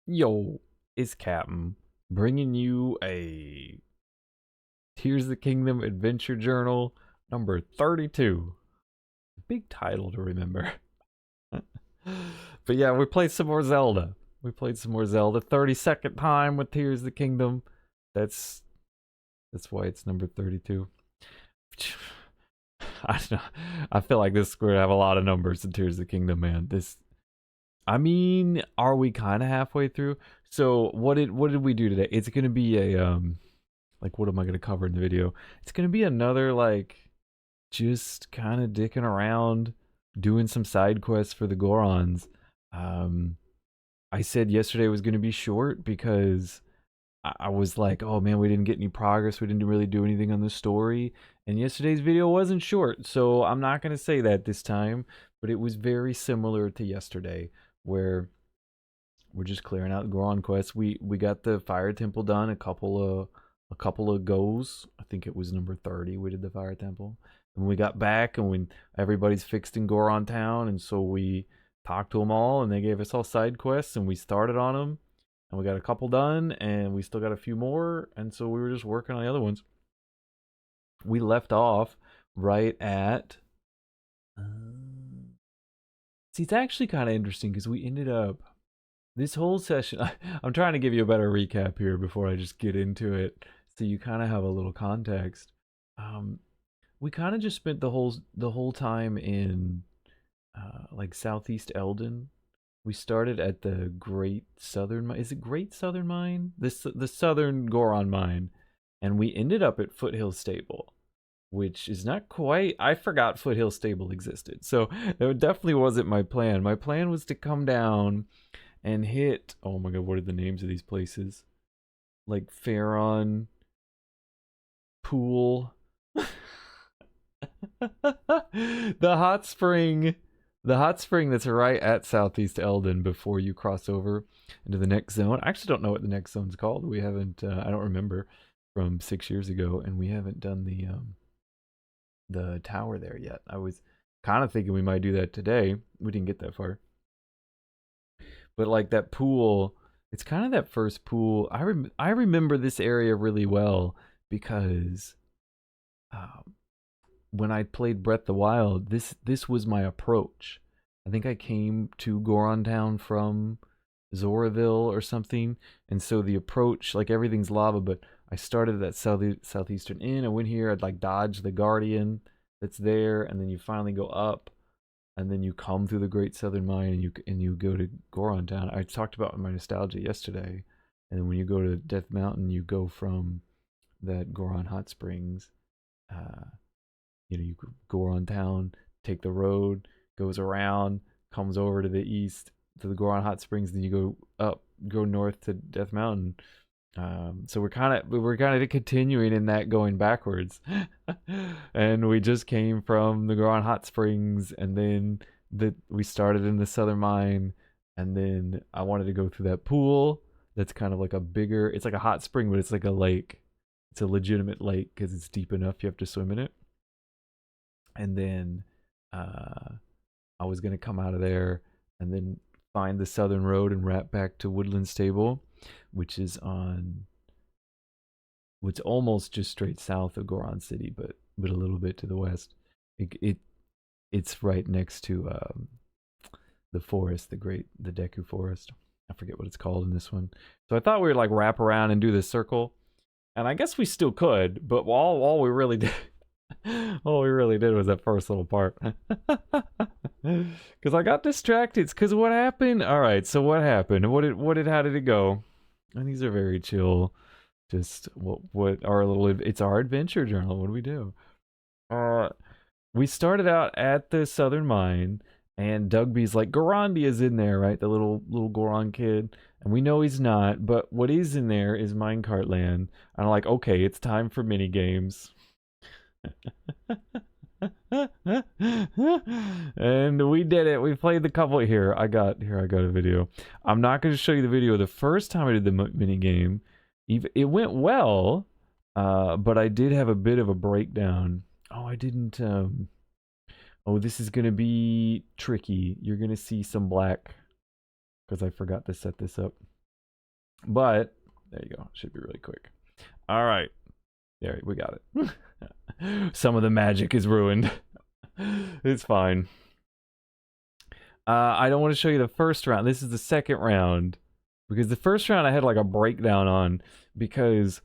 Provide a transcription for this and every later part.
Yo, it's Captain, bringing you a Tears of the Kingdom Adventure Journal number 32. Big title to remember. But yeah, we played some more Zelda. 32nd time with Tears of the Kingdom. That's that's why it's number 32. I don't know. I feel like this is going to have a lot of numbers in Tears of the Kingdom, man. I mean, are we kind of halfway through? So what did we do today? It's gonna be a like what am I gonna cover in the video? It's gonna be another like just kind of dicking around, doing some side quests for the Gorons. Um, I said yesterday was gonna be short because I was like, oh man, we didn't get any progress. We didn't really do anything on the story. And yesterday's video wasn't short, so I'm not gonna say that this time. But it was very similar to yesterday, where we're just clearing out Goron quests. We got the Fire Temple done a couple of goes. I think it was number 30. We did the Fire Temple. And we got back and when everybody's fixed in Goron Town, and so we talked to them all, and they gave us all side quests, and we started on them, and we got a couple done, and we still got a few more, and so we were just working on the other ones. We left off right at. See, it's actually kind of interesting because we ended up this whole session. I'm trying to give you a better recap here before I just get into it, so you kind of have a little context. Um, we kind of just spent the whole time in like southeast Eldin. We started at the Great Southern Mine. Is it Great Southern Mine? The Southern Goron Mine, and we ended up at Foothill Stable, which is not quite. I forgot Foothill Stable existed, so it definitely wasn't my plan. My plan was to come down and hit. Oh my god, what are the names of these places? Like Ferron Pool, the hot spring, the hot spring that's right at Southeast Eldon before you cross over into the next zone. I actually don't know what the next zone's called. We haven't. I don't remember from 6 years ago, and we haven't done the tower there yet. I was kind of thinking we might do that today. We didn't get that far, but like that pool, it's kind of that first pool. I remember this area really well because um, when I played Breath of the Wild, this was my approach. I think I came to Goron Town from Zoraville or something, and so the approach, like everything's lava, but I started at that southeastern inn. I went here. I'd like dodge the guardian that's there, and then you finally go up, and then you come through the Great Southern Mine, and you go to Goron Town. I talked about my nostalgia yesterday, and then when you go to Death Mountain, you go from that Goron Hot Springs. Uh, you go around town, take the road, goes around, comes over to the east to the Goron Hot Springs, then you go north to Death Mountain. So we're kind of continuing in that going backwards, and we just came from the Goron Hot Springs, and then we started in the Southern Mine, and then I wanted to go through that pool. That's kind of like a bigger. It's like a hot spring, but it's like a lake. It's a legitimate lake because it's deep enough. You have to swim in it, and then uh, I was gonna come out of there and then find the southern road and wrap back to Woodland Stable, which is on what's almost just straight south of Goron City, but a little bit to the west. It's right next to the forest, the Deku Forest. I forget what it's called in this one. So I thought we would like wrap around and do this circle, and I guess we still could, but all we really did all we really did was that first little part. Because I got distracted. Because what happened? All right, so what happened? How did it go? And these are very chill. Just what our little, it's our adventure journal. What do we do? Uh, we started out at the Southern Mine, and Dugby's like, Gorondia's in there, right? The little Goron kid. And we know he's not, but what is in there is Minecart Land. And I'm like, okay, it's time for mini games. And we did it. We played the couple here. I got a video. I'm not going to show you the video. The first time I did the mini game, it went well, but I did have a bit of a breakdown. Oh, I didn't. Oh, this is going to be tricky. You're going to see some black because I forgot to set this up. But there you go. Should be really quick. All right. There, we got it. Some of the magic is ruined. It's fine. I don't want to show you the first round. This is the second round. Because the first round I had like a breakdown on because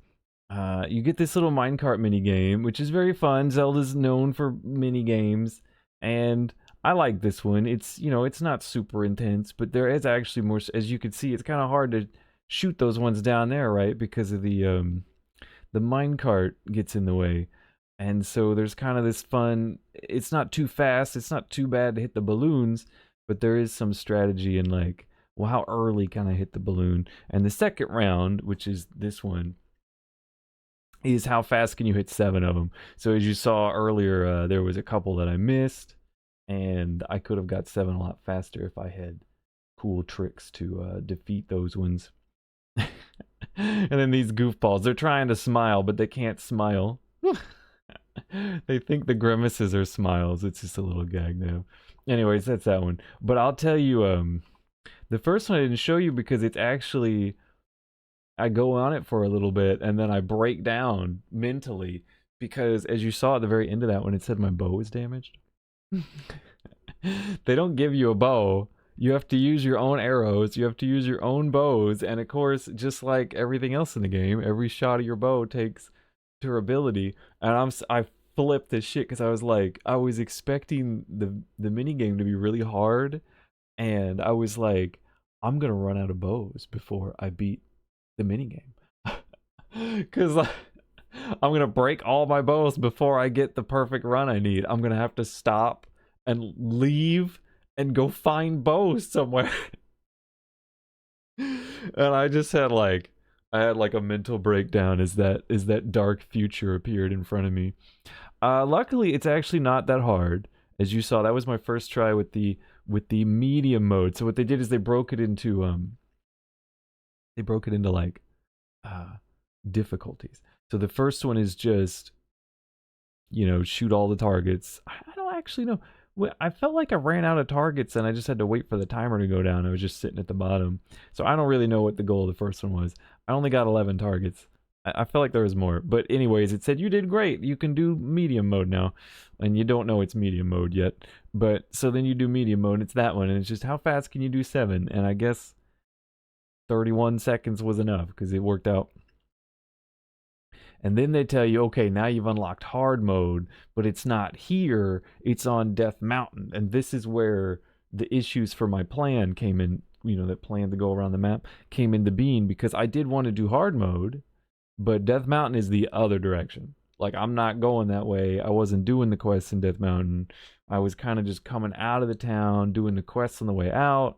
you get this little minecart mini game, which is very fun. Zelda's known for mini games, and I like this one. It's it's not super intense, but there is actually more. As you can see, it's kind of hard to shoot those ones down there, right? Because of the minecart gets in the way, and so there's kind of this fun. It's not too fast. It's not too bad to hit the balloons, but there is some strategy in like, well, how early can I hit the balloon? And the second round, which is this one, is how fast can you hit 7 of them. So as you saw earlier, there was a couple that I missed, and I could have got 7 a lot faster if I had cool tricks to defeat those ones. And then these goofballs, they're trying to smile, but they can't smile. They think the grimaces are smiles. It's just a little gag now. Anyways, that's that one. But I'll tell you, the first one I didn't show you because it's actually, I go on it for a little bit and then I break down mentally because as you saw at the very end of that one, it said my bow was damaged. They don't give you a bow. You have to use your own arrows. You have to use your own bows. And of course, just like everything else in the game, every shot of your bow takes durability. And I flipped this shit because I was like, I was expecting the mini game to be really hard, and I was like, I'm gonna run out of bows before I beat the mini game, because like, I'm gonna break all my bows before I get the perfect run I need. I'm gonna have to stop and leave and go find bows somewhere. And I just had like, I had like a mental breakdown as that dark future appeared in front of me. Luckily, it's actually not that hard. As you saw, that was my first try with the medium mode. So what they did is they broke it into like difficulties. So the first one is just shoot all the targets. I don't actually know. I felt like I ran out of targets and I just had to wait for the timer to go down. I was just sitting at the bottom. So I don't really know what the goal of the first one was. I only got 11 targets. I felt like there was more. But anyways, it said you did great. You can do medium mode now. And you don't know it's medium mode yet. But so then you do medium mode. It's that one. And it's just how fast can you do 7? And I guess 31 seconds was enough because it worked out. And then they tell you, okay, now you've unlocked hard mode, but it's not here, it's on Death Mountain. And this is where the issues for my plan came in, that plan to go around the map came into being, because I did want to do hard mode, but Death Mountain is the other direction. Like, I'm not going that way. I wasn't doing the quests in Death Mountain. I was kind of just coming out of the town, doing the quests on the way out,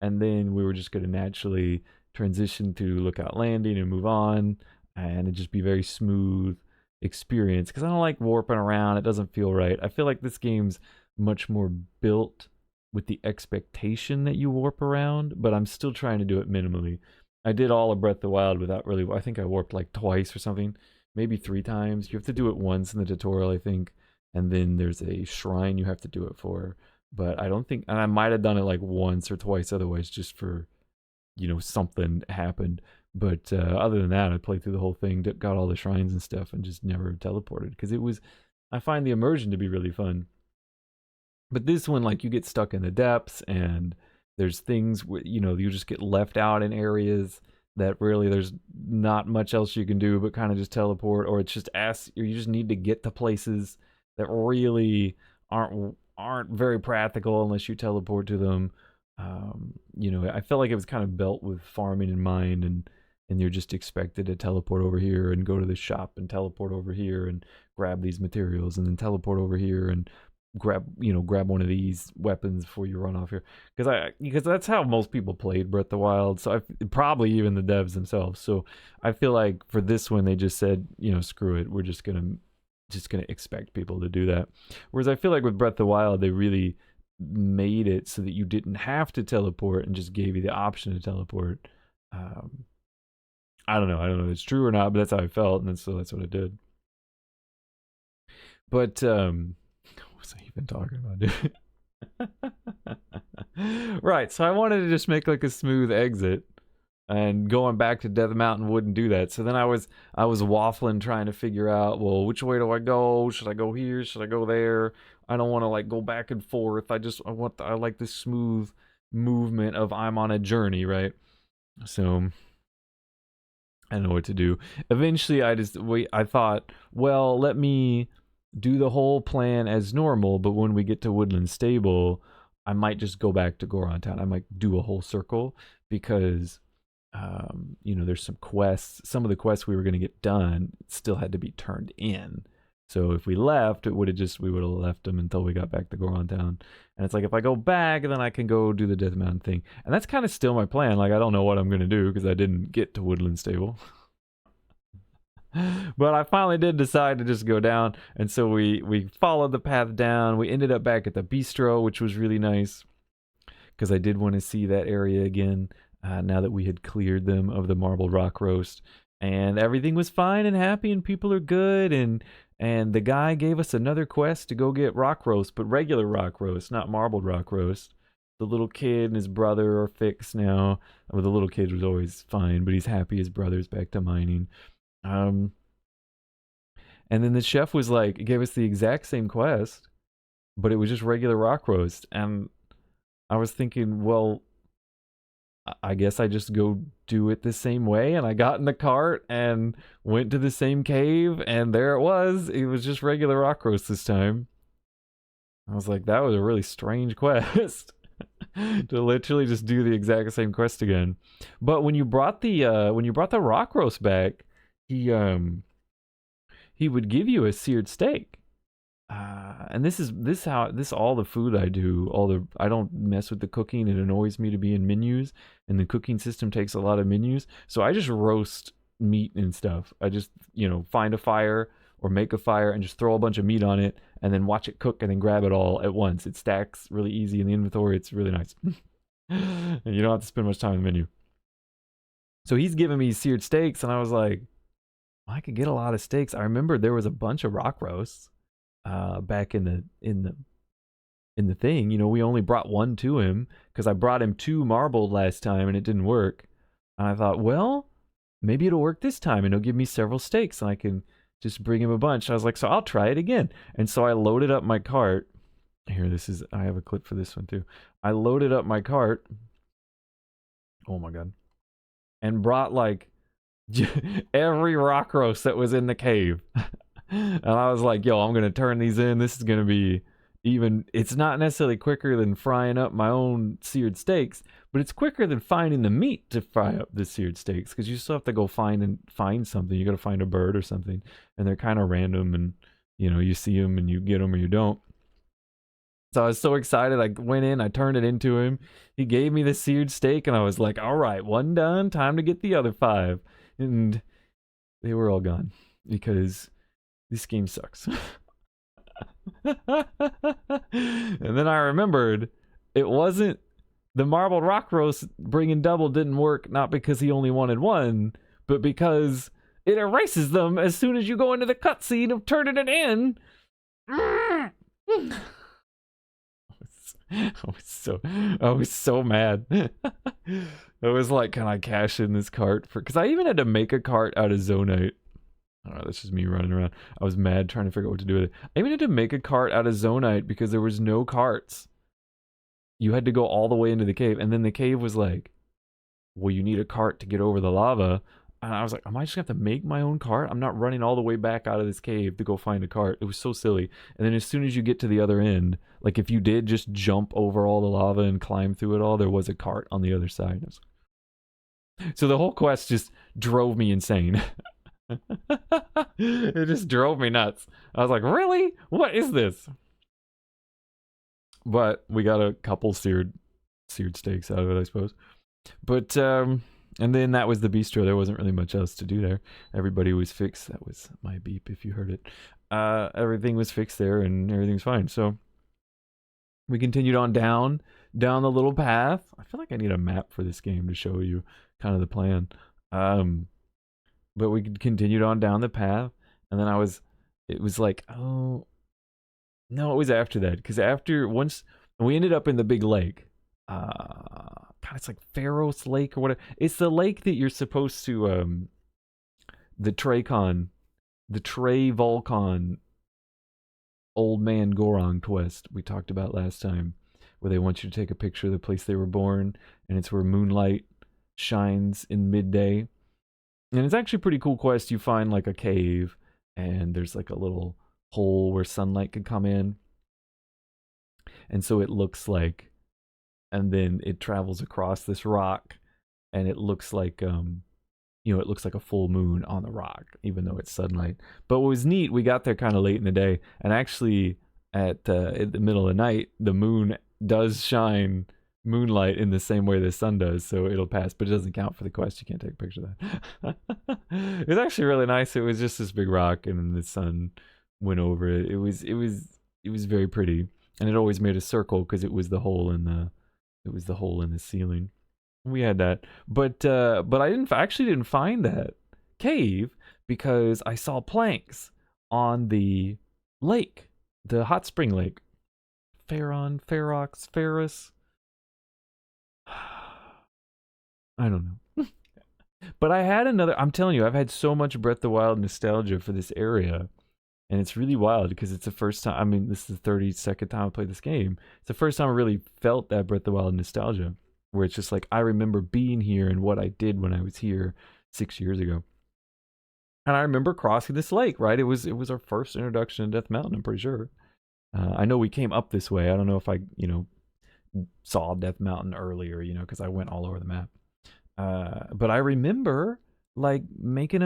and then we were just going to naturally transition to Lookout Landing and move on, and it just be very smooth experience, because I don't like warping around. It doesn't feel right. I feel like this game's much more built with the expectation that you warp around, but I'm still trying to do it minimally. I did all of Breath of the Wild without really, I think I warped like twice or something, maybe 3 times. You have to do it once in the tutorial, I think, and then there's a shrine you have to do it for. But I don't think, and I might have done it like once or twice otherwise, just for, something happened. But other than that, I played through the whole thing, got all the shrines and stuff, and just never teleported. Because I find the immersion to be really fun. But this one, like, you get stuck in the depths, and there's things, you just get left out in areas that really there's not much else you can do but kind of just teleport, or it's just you just need to get to places that really aren't very practical unless you teleport to them. I felt like it was kind of built with farming in mind, and you're just expected to teleport over here and go to the shop and teleport over here and grab these materials and then teleport over here and grab one of these weapons before you run off here, because that's how most people played Breath of the Wild. So probably even the devs themselves. So I feel like for this one they just said, screw it, we're just gonna expect people to do that. Whereas I feel like with Breath of the Wild they really made it so that you didn't have to teleport and just gave you the option to teleport. I don't know if it's true or not, but that's how I felt, and so that's what I did. But what was I even talking about, dude? Right, so I wanted to just make like a smooth exit, and going back to Death Mountain wouldn't do that. So then I was waffling, trying to figure out, well, which way do I go? Should I go here? Should I go there? I don't want to like go back and forth. I like this smooth movement of I'm on a journey, right? So I don't know what to do. Eventually, I thought, well, let me do the whole plan as normal, but when we get to Woodland Stable, I might just go back to Goron Town. I might do a whole circle because there's some quests. Some of the quests we were going to get done still had to be turned in. So if we left, we would have left them until we got back to Goron Town. And it's like, if I go back, then I can go do the Death Mountain thing. And that's kind of still my plan. Like, I don't know what I'm going to do because I didn't get to Woodland Stable. But I finally did decide to just go down. And so we followed the path down. We ended up back at the bistro, which was really nice because I did want to see that area again now that we had cleared them of the marbled rock roast. And everything was fine and happy and people are good. And the guy gave us another quest to go get rock roast, but regular rock roast, not marbled rock roast. The little kid and his brother are fixed now. Well, the little kid was always fine, but he's happy his brother's back to mining. And then the chef was like, gave us the exact same quest, but it was just regular rock roast. And I was thinking, well, I guess I just go do it the same way. And I got in the cart and went to the same cave, and there it was. It was just regular rock roast this time. I was like, that was a really strange quest to literally just do the exact same quest again. But when you brought the rock roast back, he would give you a seared steak. And this all the food I do, I don't mess with the cooking. It annoys me to be in menus, and the cooking system takes a lot of menus. So I just roast meat and stuff. I just, find a fire or make a fire and just throw a bunch of meat on it and then watch it cook and then grab it all at once. It stacks really easy in the inventory. It's really nice. And you don't have to spend much time on the menu. So he's giving me seared steaks, and I was like, well, I could get a lot of steaks. I remember there was a bunch of rock roasts back in the thing. We only brought one to him because I brought him 2 marbled last time and it didn't work. And I thought, well, maybe it'll work this time and he'll give me several steaks and I can just bring him a bunch. I was like, so I'll try it again. And so I loaded up my cart. Here, I have a clip for this one too. I loaded up my cart. Oh my God. And brought like every rock roast that was in the cave. And I was like, yo, I'm going to turn these in. This is going to be it's not necessarily quicker than frying up my own seared steaks, but it's quicker than finding the meat to fry up the seared steaks because you still have to go find something. You got to find a bird or something, and they're kind of random, and you see them and you get them or you don't. So I was so excited. I went in, I turned it into him. He gave me the seared steak, and I was like, all right, one done. Time to get the other 5. And they were all gone because this game sucks. And then I remembered it wasn't the marbled rock roast bringing double didn't work, not because he only wanted 1, but because it erases them as soon as you go into the cutscene of turning it in. I was so mad. I was like, can I cash in this cart because I even had to make a cart out of Zonite. Oh, that's just me running around. I was mad trying to figure out what to do with it. I even had to make a cart out of Zonite because there was no carts. You had to go all the way into the cave, and then the cave was like, well, you need a cart to get over the lava. And I was like, am I just going to have to make my own cart? I'm not running all the way back out of this cave to go find a cart. It was so silly. And then as soon as you get to the other end, like if you did just jump over all the lava and climb through it all, there was a cart on the other side. So the whole quest just drove me insane. It just drove me nuts. I was like, really? What is this? But we got a couple seared steaks out of it, I suppose. But and then that was the bistro. There wasn't really much else to do there. Everybody was fixed. That was my beep if you heard it. Everything was fixed there and everything's fine. So we continued on down the little path. I feel like I need a map for this game to show you kind of the plan. But we continued on down the path, and then it was like, oh, no, it was after that. Because once we ended up in the big lake, God, it's like Pharos Lake or whatever. It's the lake that you're supposed to the Traycon, the Trey Volcon Old Man Gorong quest we talked about last time, where they want you to take a picture of the place they were born, and it's where moonlight shines in midday. And it's actually a pretty cool quest. You find like a cave, and there's like a little hole where sunlight could come in. And so it looks like, and then it travels across this rock, and it looks like it looks like a full moon on the rock, even though it's sunlight. But what was neat, we got there kind of late in the day, and actually in the middle of the night, the moon does shine moonlight in the same way the sun does, so it'll pass, but it doesn't count for the quest. You can't take a picture of that. It was actually really nice. It was just this big rock, and then the sun went over it. It was very pretty, and it always made a circle because it was the hole in the ceiling. We had that, but I actually didn't find that cave because I saw planks on the lake, the hot spring lake, Ferris. I don't know. But I had another. I'm telling you, I've had so much Breath of the Wild nostalgia for this area, and it's really wild because it's the first time. I mean, this is the 32nd time I played this game. It's the first time I really felt that Breath of the Wild nostalgia, where it's just like I remember being here and what I did when I was here 6 years ago. And I remember crossing this lake, right? It was our first introduction to Death Mountain, I'm pretty sure. I know we came up this way. I don't know if I, saw Death Mountain earlier, because I went all over the map. But I remember like making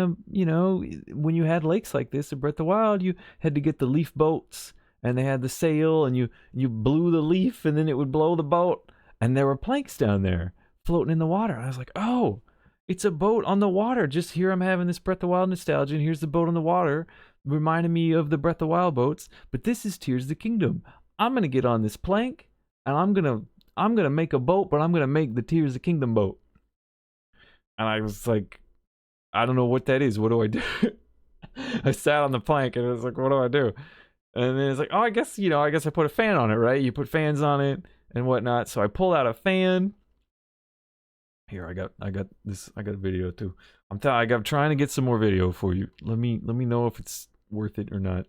when you had lakes like this at Breath of the Wild, you had to get the leaf boats, and they had the sail, and you blew the leaf, and then it would blow the boat. And there were planks down there floating in the water. And I was like, oh, it's a boat on the water. Just here I'm having this Breath of the Wild nostalgia, and here's the boat on the water, reminding me of the Breath of the Wild boats. But this is Tears of the Kingdom. I'm going to get on this plank, and I'm going to make a boat, but I'm going to make the Tears of the Kingdom boat. And I was like, I don't know what that is. What do I do? I sat on the plank, and I was like, what do I do? And then it's like, oh, I guess I put a fan on it, right? You put fans on it and whatnot. So I pulled out a fan. Here, I got a video too. I'm trying to get some more video for you. Let me know if it's worth it or not.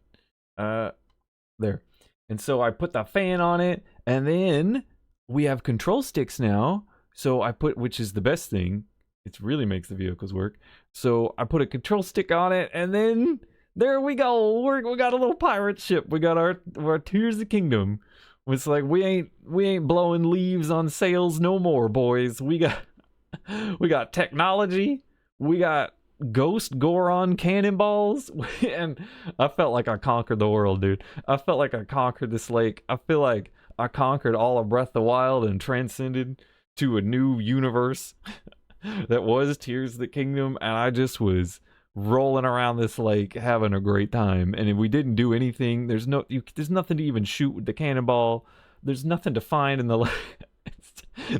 There. And so I put the fan on it, and then we have control sticks now. So which is the best thing. It really makes the vehicles work. So I put a control stick on it, and then there we go. We got a little pirate ship. We got our Tears of the Kingdom. It's like we ain't blowing leaves on sails no more, boys. We got technology. We got ghost Goron cannonballs, and I felt like I conquered the world, dude. I felt like I conquered this lake. I feel like I conquered all of Breath of the Wild and transcended to a new universe that was Tears of the Kingdom, and I just was rolling around this lake having a great time. And if we didn't do anything, there's nothing to even shoot with the cannonball. There's nothing to find in the lake.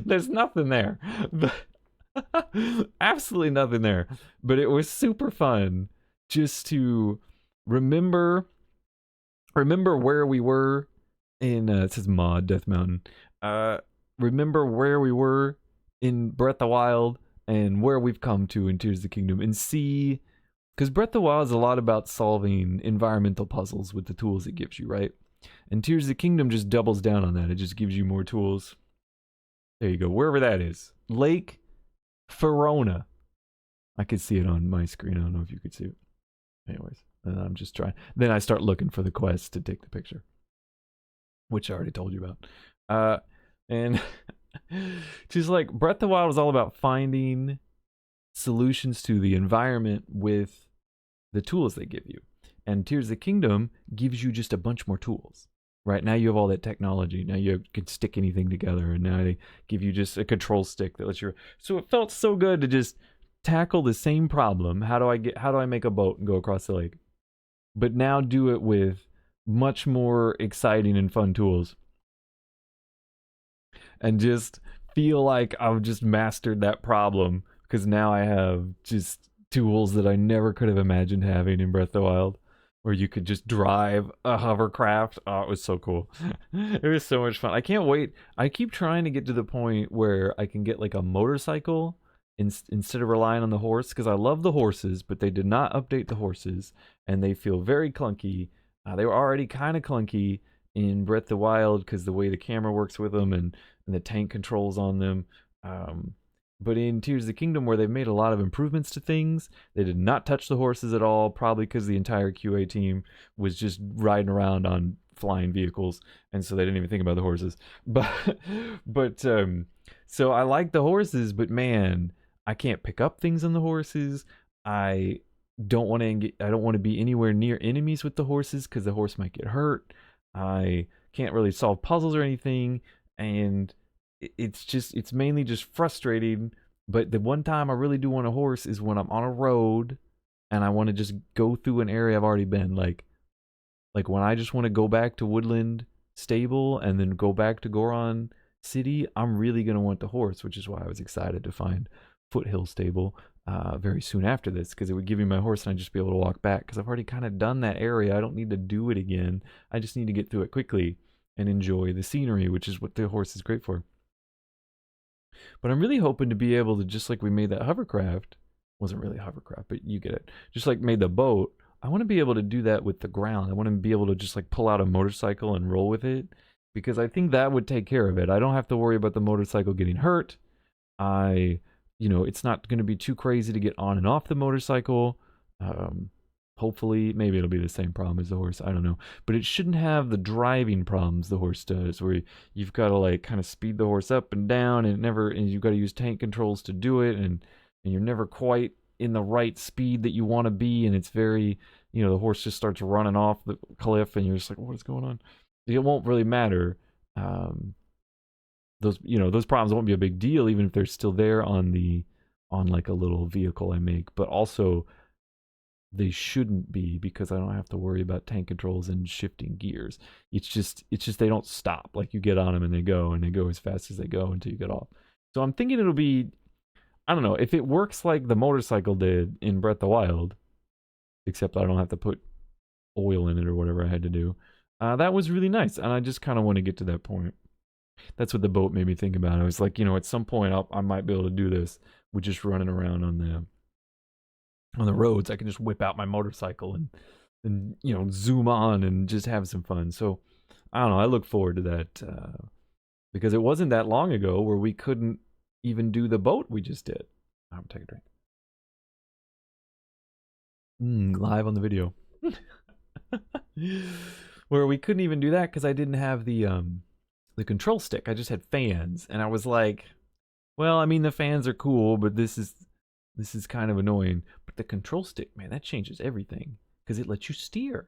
There's nothing there. Absolutely nothing there. But it was super fun just to remember where we were in it says mod Death Mountain. Remember where we were in Breath of the Wild and where we've come to in Tears of the Kingdom, and see, because Breath of the Wild is a lot about solving environmental puzzles with the tools it gives you, right? And Tears of the Kingdom just doubles down on that. It just gives you more tools. There you go, wherever that is. Lake Ferona. I could see it on my screen. I don't know if you could see it. Anyways, and I'm just trying. Then I start looking for the quest to take the picture, which I already told you about. And just like Breath of the Wild was all about finding solutions to the environment with the tools they give you. And Tears of the Kingdom gives you just a bunch more tools. Right now you have all that technology. Now you can stick anything together, and now they give you just a control stick that lets you. So it felt so good to just tackle the same problem. How do I make a boat and go across the lake? But now do it with much more exciting and fun tools. And just feel like I've just mastered that problem, because now I have just tools that I never could have imagined having in Breath of the Wild. where you could just drive a hovercraft. Oh, it was so cool. It was so much fun. I can't wait. I keep trying to get to the point where I can get like a motorcycle instead of relying on the horse, because I love the horses, but they did not update the horses and they feel very clunky. They were already kind of clunky in Breath of the Wild because the way the camera works with them and the tank controls on them. Um, but in Tears of the Kingdom, where they've made a lot of improvements to things, they did not touch the horses at all, probably because the entire QA team was just riding around on flying vehicles, and so they didn't even think about the horses. But, so I like the horses, but man, I can't pick up things on the horses. I I don't want to be anywhere near enemies with the horses because the horse might get hurt. I can't really solve puzzles or anything, and it's mainly just frustrating. But the one time I really do want a horse is when I'm on a road and I want to just go through an area I've already been, like when I just want to go back to Woodland Stable and then go back to Goron City. I'm really gonna want the horse, which is why I was excited to find Foothill Stable very soon after this, because it would give me my horse and I'd just be able to walk back, because I've already kind of done that area. I don't need to do it again. I just need to get through it quickly and enjoy the scenery, which is what the horse is great for. But I'm really hoping to be able to, just like we made that hovercraft, wasn't really a hovercraft, but you get it, just like made the boat, I want to be able to do that with the ground. I want to be able to just like pull out a motorcycle and roll with it, because I think that would take care of it. I don't have to worry about the motorcycle getting hurt. It's not going to be too crazy to get on and off the motorcycle. Hopefully, maybe it'll be the same problem as the horse. I don't know. But it shouldn't have the driving problems the horse does, where you've got to like kind of speed the horse up and down, and you've got to use tank controls to do it, and you're never quite in the right speed that you want to be, and it's very, the horse just starts running off the cliff, and you're just like, what is going on? It won't really matter. Those problems won't be a big deal, even if they're still there on like a little vehicle I make. But also, they shouldn't be, because I don't have to worry about tank controls and shifting gears. It's just they don't stop. Like, you get on them and they go as fast as they go until you get off. So I'm thinking it'll be, I don't know, if it works like the motorcycle did in Breath of the Wild, except I don't have to put oil in it or whatever I had to do. That was really nice, and I just kind of want to get to that point. That's what the boat made me think about. I was like, at some point I might be able to do this with just running around on the roads. I can just whip out my motorcycle and zoom on and just have some fun. So I don't know. I look forward to that because it wasn't that long ago where we couldn't even do the boat we just did. I'm taking a drink. Live on the video. Where we couldn't even do that because I didn't have the control stick. I just had fans, and I was like, well, I mean, the fans are cool, but this is kind of annoying. But the control stick, man, that changes everything, because it lets you steer.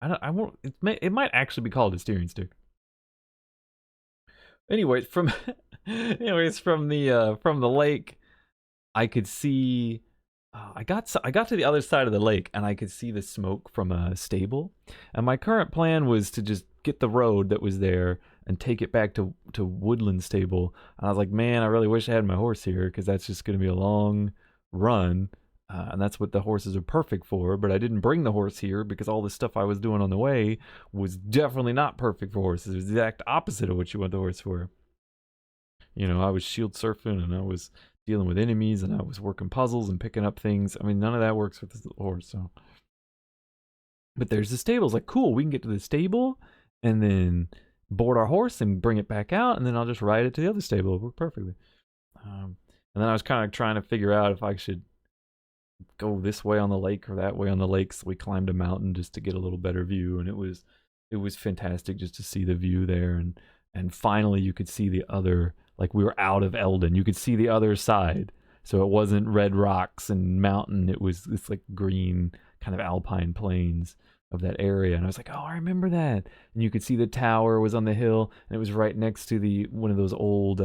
It might actually be called a steering stick. Anyways, from the lake, I could see. I got to the other side of the lake, and I could see the smoke from a stable. And my current plan was to just get the road that was there and take it back to Woodland Stable. And I was like, man, I really wish I had my horse here, because that's just going to be a long run. And that's what the horses are perfect for. But I didn't bring the horse here because all the stuff I was doing on the way was definitely not perfect for horses. It was the exact opposite of what you want the horse for. I was shield surfing, and I was dealing with enemies, and I was working puzzles and picking up things. I mean, none of that works with the horse. So, but there's the stable. It's like, cool, we can get to the stable and then board our horse and bring it back out, and then I'll just ride it to the other stable. It'll work perfectly. And then I was kind of trying to figure out if I should go this way on the lake or that way on the lake. So we climbed a mountain just to get a little better view, and it was fantastic just to see the view there, and finally you could see the other, like, we were out of Eldin. You could see the other side. So it wasn't red rocks and mountain. It was this like green kind of alpine plains of that area. And I was like, oh, I remember that. And you could see the tower was on the hill, and it was right next to one of those old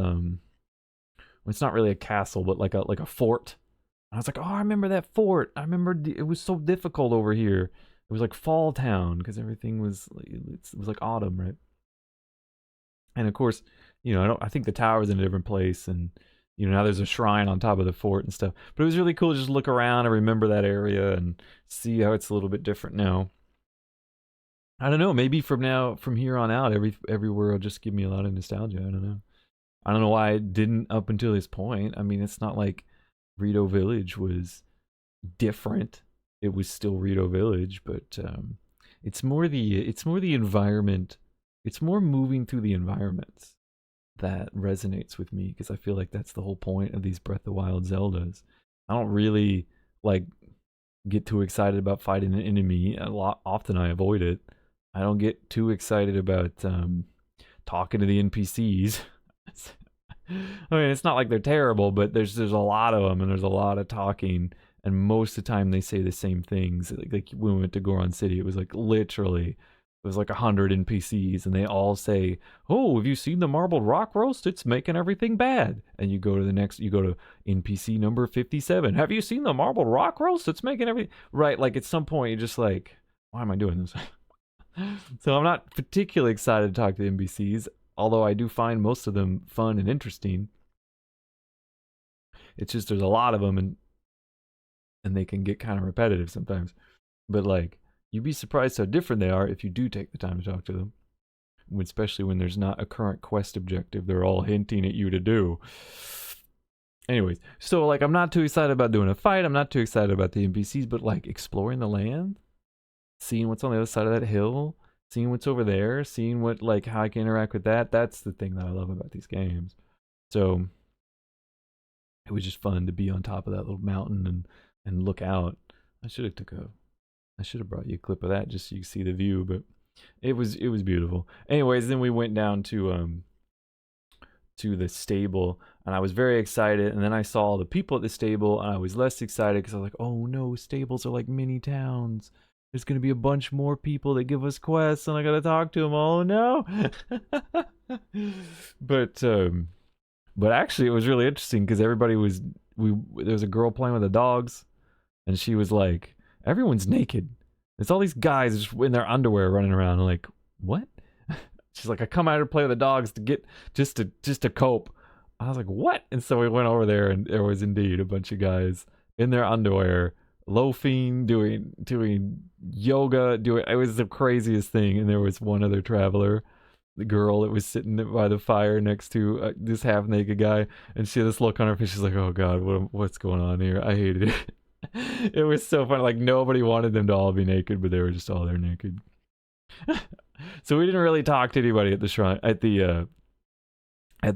it's not really a castle, but like a fort. And I was like, oh, I remember that fort. I remember it was so difficult over here. It was like Fall Town because everything was it was like autumn, right? And of course, I think the tower's in a different place, and now there's a shrine on top of the fort and stuff. But it was really cool to just look around and remember that area and see how it's a little bit different now. I don't know. Maybe from here on out, everywhere will just give me a lot of nostalgia. I don't know. I don't know why it didn't up until this point. I mean, it's not like Rito Village was different. It was still Rito Village, but it's more the environment. It's more moving through the environments that resonates with me because I feel like that's the whole point of these Breath of the Wild Zeldas. I don't really like get too excited about fighting an enemy. Often I avoid it. I don't get too excited about talking to the NPCs. I mean, it's not like they're terrible, but there's a lot of them, and there's a lot of talking, and most of the time they say the same things. Like when we went to Goron City, it was like literally. It was like 100 NPCs, and they all say, "Oh, have you seen the marbled rock roast? It's making everything bad." And you go to NPC number 57. Have you seen the marbled rock roast? It's making everything right. Like at some point, you're just like, "Why am I doing this?" So I'm not particularly excited to talk to the NPCs, although I do find most of them fun and interesting. It's just there's a lot of them, and they can get kind of repetitive sometimes. But like, you'd be surprised how different they are if you do take the time to talk to them, especially when there's not a current quest objective they're all hinting at you to do. Anyways, so like I'm not too excited about doing a fight. I'm not too excited about the NPCs, but like exploring the land, seeing what's on the other side of that hill, seeing what's over there, seeing what like how I can interact with that. That's the thing that I love about these games. So it was just fun to be on top of that little mountain and look out. I should have brought you a clip of that just so you could see the view, but it was beautiful. Anyways, then we went down to the stable, and I was very excited. And then I saw all the people at the stable, and I was less excited because I was like, "Oh no, stables are like mini towns. There's gonna be a bunch more people that give us quests, and I gotta talk to them. Oh no!" but actually, it was really interesting because everybody was there was a girl playing with the dogs, and she was like, "Everyone's naked. It's all these guys just in their underwear running around." I'm like, "What?" She's like, "I come out here to play with the dogs to get just to cope." I was like, "What?" And so we went over there, and there was indeed a bunch of guys in their underwear, loafing, doing yoga, doing it was the craziest thing. And there was one other traveler, the girl that was sitting by the fire next to this half naked guy, and she had this look on her face. She's like, "Oh God, what's going on here?" I hated it. It was so funny. Like nobody wanted them to all be naked, but they were just all there naked. So we didn't really talk to anybody at the shrine at the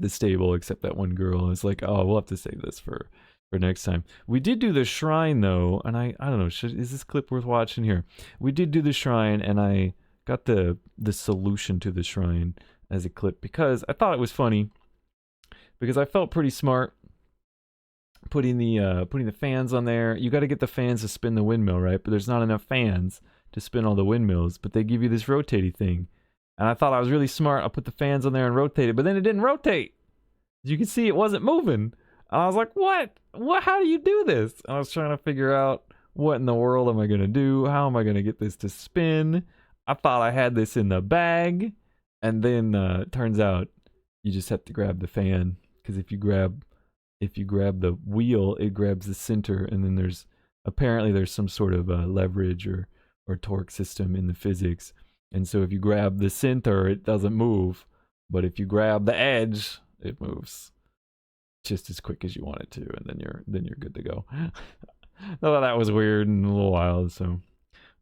stable except that one girl. It's like, "Oh, we'll have to save this for next time." We did do the shrine though, and I don't know. Is this clip worth watching here? We did do the shrine, and I got the solution to the shrine as a clip because I thought it was funny. Because I felt pretty smart putting the fans on there. You got to get the fans to spin the windmill, right? But there's not enough fans to spin all the windmills, but they give you this rotating thing. And I thought I was really smart. I put the fans on there and rotated, but then it didn't rotate. You can see it wasn't moving. And I was like, "What? How do you do this?" And I was trying to figure out what in the world am I going to do? How am I going to get this to spin? I thought I had this in the bag. And then turns out you just have to grab the fan, because if you grab the wheel, it grabs the center, and then there's some sort of leverage or torque system in the physics. And so if you grab the center, it doesn't move, but if you grab the edge, it moves just as quick as you want it to, and then you're good to go. I thought that was weird and a little wild, so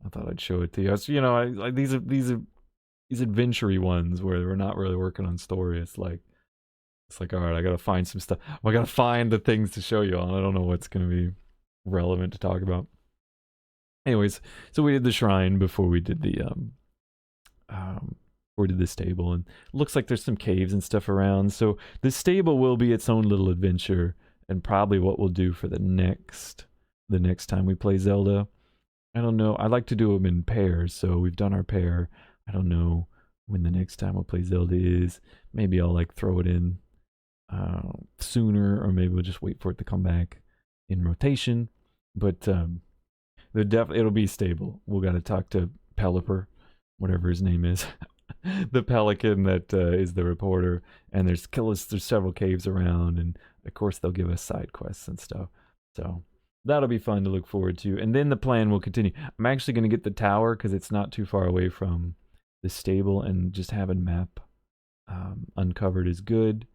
I thought I'd show it to you. Like these adventure-y ones where we're not really working on story. It's like, all right, I gotta find some stuff. I gotta find the things to show you all. I don't know what's gonna be relevant to talk about. Anyways, so we did the shrine before we did the stable, and it looks like there's some caves and stuff around. So the stable will be its own little adventure, and probably what we'll do for the next time we play Zelda. I don't know. I like to do them in pairs, so we've done our pair. I don't know when the next time we'll play Zelda is. Maybe I'll like throw it in sooner, or maybe we'll just wait for it to come back in rotation. But it'll be stable. We'll got to talk to Pelipper, whatever his name is, the pelican that is the reporter. And there's several caves around, and of course they'll give us side quests and stuff. So that'll be fun to look forward to. And then the plan will continue. I'm actually going to get the tower because it's not too far away from the stable and just having map uncovered is good.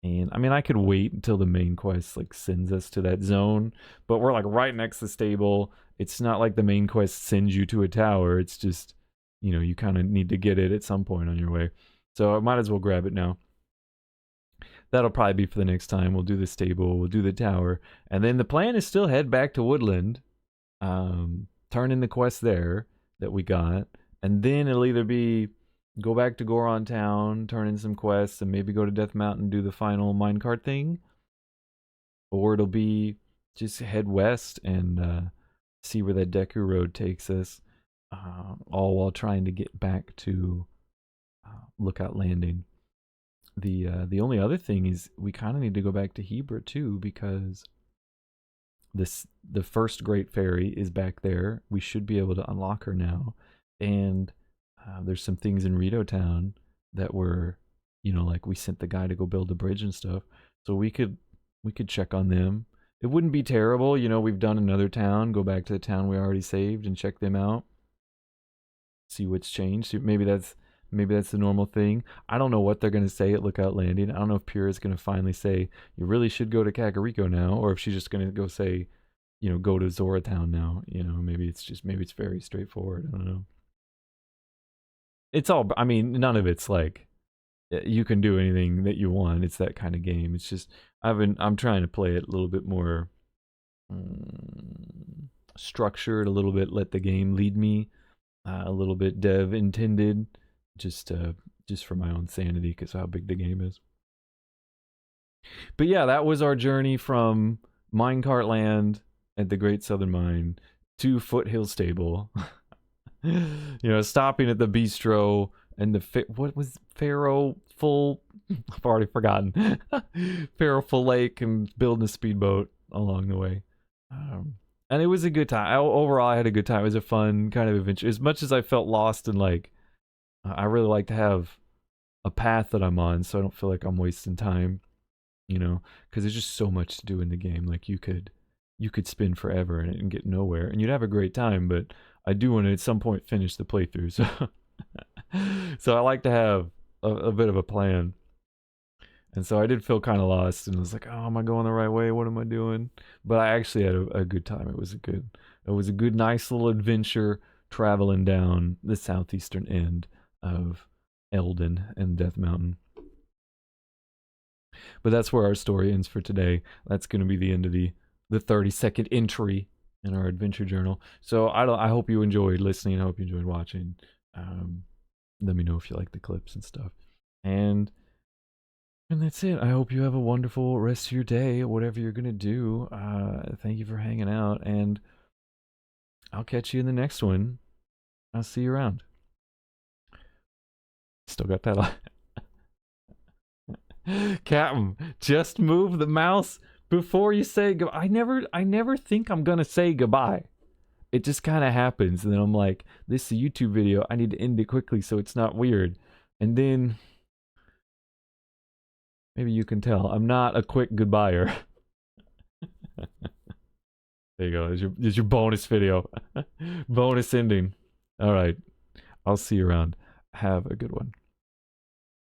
And I mean, I could wait until the main quest like sends us to that zone, but we're like right next to the stable. It's not like the main quest sends you to a tower. It's just, you know, you kind of need to get it at some point on your way. So I might as well grab it now. That'll probably be for the next time. We'll do the stable, we'll do the tower, and then the plan is still head back to Woodland, turn in the quest there that we got, and then it'll either be go back to Goron Town, turn in some quests, and maybe go to Death Mountain, do the final minecart thing, or it'll be just head west and see where that Deku Road takes us, all while trying to get back to Lookout Landing. The only other thing is we kind of need to go back to Hebra too, because the first Great Fairy is back there. We should be able to unlock her now, and there's some things in Rito Town that were, you know, like we sent the guy to go build a bridge and stuff, so we could check on them. It wouldn't be terrible, you know. We've done another town. Go back to the town we already saved and check them out. See what's changed. Maybe that's the normal thing. I don't know what they're gonna say at Lookout Landing. I don't know if Pyrrha is gonna finally say you really should go to Kakariko now, or if she's just gonna go say, you know, go to Zora Town now. You know, maybe it's very straightforward. I don't know. It's all. I mean, none of it's like you can do anything that you want. It's that kind of game. It's just I'm trying to play it a little bit more structured, a little bit let the game lead me, a little bit dev intended, just for my own sanity because how big the game is. But yeah, that was our journey from Minecart Land at the Great Southern Mine to Foothill Stable. You know, stopping at the bistro and what was Pharaoh Full? I've already forgotten. Pharaoh Full Lake and building a speedboat along the way. And it was a good time. Overall, I had a good time. It was a fun kind of adventure. As much as I felt lost and like, I really like to have a path that I'm on, so I don't feel like I'm wasting time. You know, because there's just so much to do in the game. Like you could spin forever and get nowhere, and you'd have a great time. But I do want to at some point finish the playthrough, so I like to have a bit of a plan. And so I did feel kind of lost, and I was like, "Oh, am I going the right way? What am I doing?" But I actually had a good time. It was a good, nice little adventure traveling down the southeastern end of Eldin and Death Mountain. But that's where our story ends for today. That's going to be the end of the 30-second entry in our adventure journal. So I hope you enjoyed listening. I hope you enjoyed watching. Let me know if you like the clips and stuff. And that's it. I hope you have a wonderful rest of your day, whatever you're going to do. Thank you for hanging out, and I'll catch you in the next one. I'll see you around. Still got that on. Captain, just move the mouse before you say goodbye. I never think I'm gonna say goodbye. It just kind of happens, and then I'm like, this is a YouTube video. I need to end it quickly so it's not weird. And then maybe you can tell I'm not a quick goodbyer. There you go. There's your bonus video. Bonus ending. All right. I'll see you around. Have a good one.